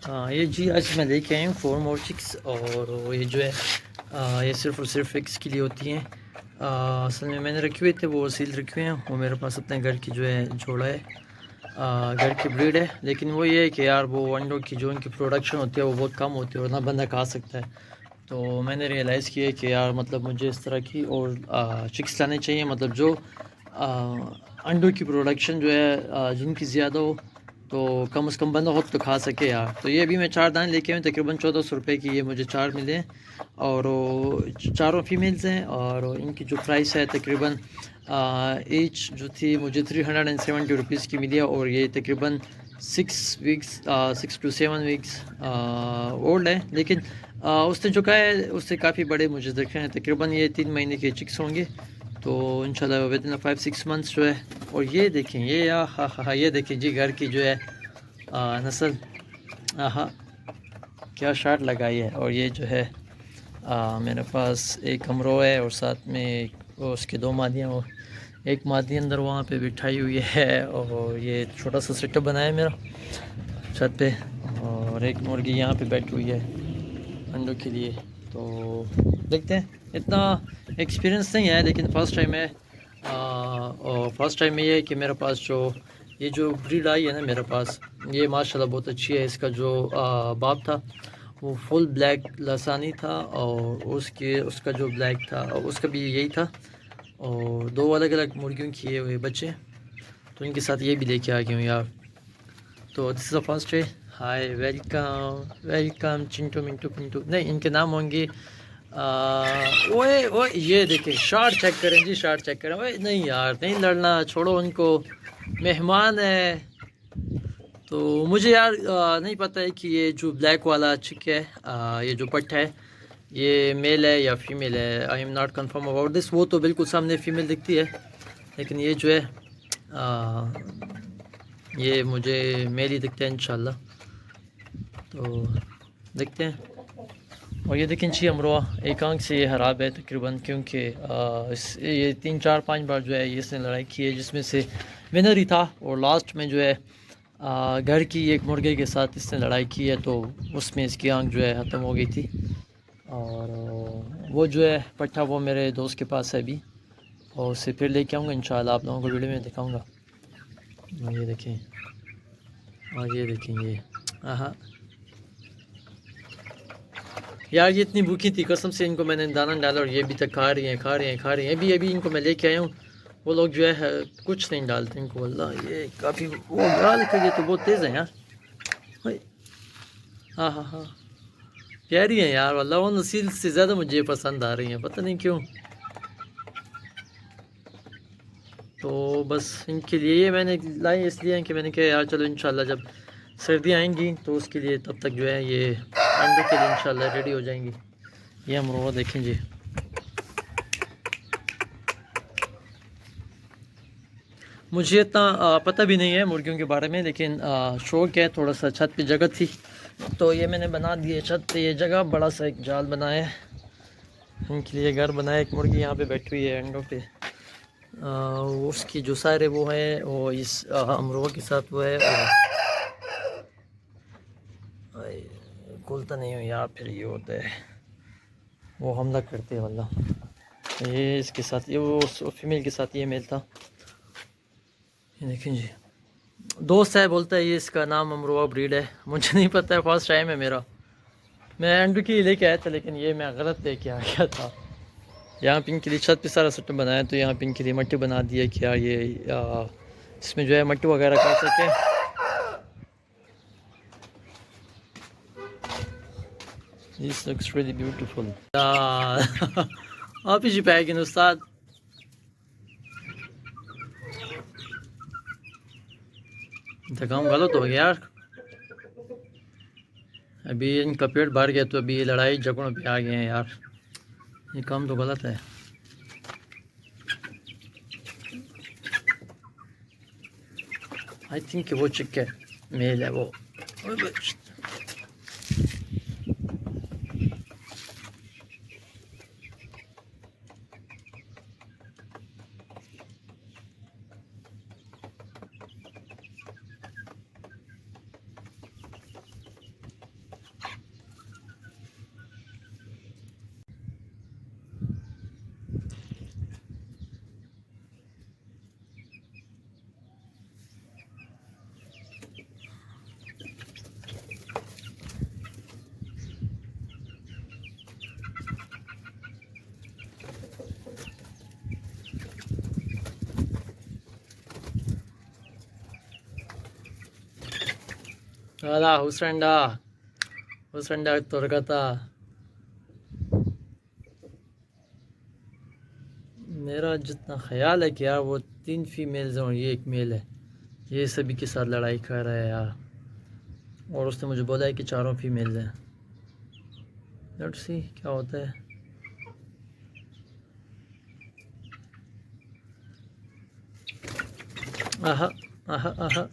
हाँ ये जी आज मैं लेके आया हूँ 4 मोर चिक्स। और ये जो है ये सिर्फ़ और सिर्फ एक्स के लिए होती हैं। असल में मैंने रखे हुए थे, वो सील रखे हुए हैं। वो मेरे पास अपने घर की जो है जोड़ा है, घर की ब्रीड है। लेकिन वो ये है कि यार वो अंडों की जो उनकी प्रोडक्शन होती है वो बहुत कम होती है और ना बंदा खा सकता है। तो मैंने रियलाइज़ किया कि यार मतलब मुझे इस तरह की और चिक्स लाने चाहिए, मतलब जो अंडों की प्रोडक्शन जो है जिनकी ज़्यादा हो, तो कम से कम बंदा खुद तो खा सके यार। तो ये अभी मैं 4 दाने लेके आया हूँ, तकरीबन 1400 रुपये की ये मुझे 4 मिले हैं। और चारों फीमेल्स हैं और इनकी जो प्राइस है तकरीबन ईच जो थी मुझे 370 रुपीज़ की मिली है। और ये तकरीबन 6 टू 7 वीक्स ओल्ड है। लेकिन उसने जो कहा है उससे काफ़ी बड़े मुझे दिख रहे हैं। तकरीबन ये 3 महीने के चिक्स होंगे, तो इंशाल्लाह विद इन 5-6 मंथ्स जो है। और ये देखें, ये हाँ ये देखें जी, घर की जो है नस्ल। हाँ क्या शार्ट लगाई है। और ये जो है मेरे पास एक अमरो है और साथ में वो उसके 2 मादियाँ, और एक मादी अंदर वहाँ पे बिठाई हुई है। और ये छोटा सा सेटअप बनाया है मेरा छत पे। और एक मुर्गी यहाँ पे बैठी हुई है अंडों के लिए। तो देखते हैं, इतना एक्सपीरियंस नहीं है लेकिन फ़र्स्ट टाइम है। और फर्स्ट टाइम में ये है कि मेरे पास जो ये जो ब्रीड आई है ना मेरे पास, ये माशाल्लाह बहुत अच्छी है। इसका जो बाप था वो फुल ब्लैक लसानी था, और उसका जो ब्लैक था उसका भी यही था। और 2 अलग अलग मुर्गियों किए हुए बच्चे, तो इनके साथ ये भी लेके आ गया हूँ यार। तो this is the first day. Hi, welcome welcome Chintu Mintu Pintu, नहीं इनके नाम होंगे ओए ओए। ये देखिए शॉट चेक करें जी, शॉट चेक करें। ओए नहीं यार, नहीं लड़ना, छोड़ो उनको, मेहमान है। तो मुझे यार नहीं पता है कि ये जो ब्लैक वाला चिक है, ये जो पट है, ये मेल है या फीमेल है। I am not confirm about this. वो तो बिल्कुल सामने फीमेल दिखती है, लेकिन ये जो है ये मुझे मेल ही दिखता है इंशाल्लाह। तो देखते हैं। और ये देखें जी अमरोहा, एक आंख से ये ख़राब है तकरीबन, क्योंकि ये 3-4-5 बार जो है ये इसने लड़ाई की है, जिसमें से विनर ही था। और लास्ट में जो है घर की एक मुर्गे के साथ इसने लड़ाई की है, तो उसमें इसकी आंख जो है ख़त्म हो गई थी। और वो जो है पट्ठा वो मेरे दोस्त के पास है अभी, और उसे फिर लेके आऊँगा इंशाल्लाह, आप लोगों को वीडियो में दिखाऊँगा। और ये देखें, और ये देखें ये, हाँ यार ये इतनी भूखी थी कसम से, इनको मैंने दाना डाला और ये अभी तक खा रही हैं खा रही हैं खा रही हैं। अभी अभी इनको मैं लेके आया हूँ। वो लोग जो है कुछ नहीं डालते इनको, वल्लाह ये काफ़ी वो यार देखो, ये तो बहुत तेज़ है यार। हाँ हाँ हाँ, प्यारी हैं यार वल्लाह। वो नस्ल से ज़्यादा मुझे पसंद आ रही हैं, पता नहीं क्यों। तो बस इनके लिए ये मैंने लाई इसलिए कि मैंने कहा यार चलो इंशाल्लाह जब सर्दियाँ आएंगी तो उसके लिए तब तक जो है ये अंडों के लिए इंशाल्लाह रेडी हो जाएंगी। ये हम रोज़ देखें जी। मुझे इतना पता भी नहीं है मुर्गियों के बारे में, लेकिन शौक है थोड़ा सा। छत पे जगह थी तो ये मैंने बना दिए छत पे ये जगह, बड़ा सा एक जाल बनाया है इनके लिए, घर बनाया। एक मुर्गी यहाँ पे बैठी हुई है अंडों पे। उसकी जो सारे वो है वो इस अमरोह के साथ वो है। खुलता नहीं हो यार, फिर ये होता है वो हमला करते हैं वल्ला। ये इसके साथ ये वो फीमेल के साथ ये मेल था। ये देखें जी, दोस्त है बोलता है ये इसका नाम अमरोहा ब्रीड है। मुझे नहीं पता है, फर्स्ट टाइम है मेरा। मैं अंडू की लेके आया था लेकिन ये मैं गलत लेके आ गया था। यहाँ पिन के लिए छत पे सारा सिस्टम बनाया, तो यहाँ पिन के लिए मट्टी बना दी है कि यार ये इसमें जो है मट्टी वगैरह कर सके। This looks really beautiful. आप ही पैकिंग उस्ताद। तो काम गलत हो गया यार, अभी इनका पेट भर गया तो अभी लड़ाई झगड़ों पे आ गए हैं यार। ये काम तो गलत है। आई थिंक वो चिक है, मेल है वो। अला हुसरंडा तुरकता। मेरा जितना ख्याल है कि यार वो 3 फीमेल्स हैं और ये एक मेल है। ये सभी के साथ लड़ाई कर रहा है यार, और उसने मुझे बोला है कि चारों फीमेल्स हैं। लेट्स सी क्या होता है। आहा आहा आहा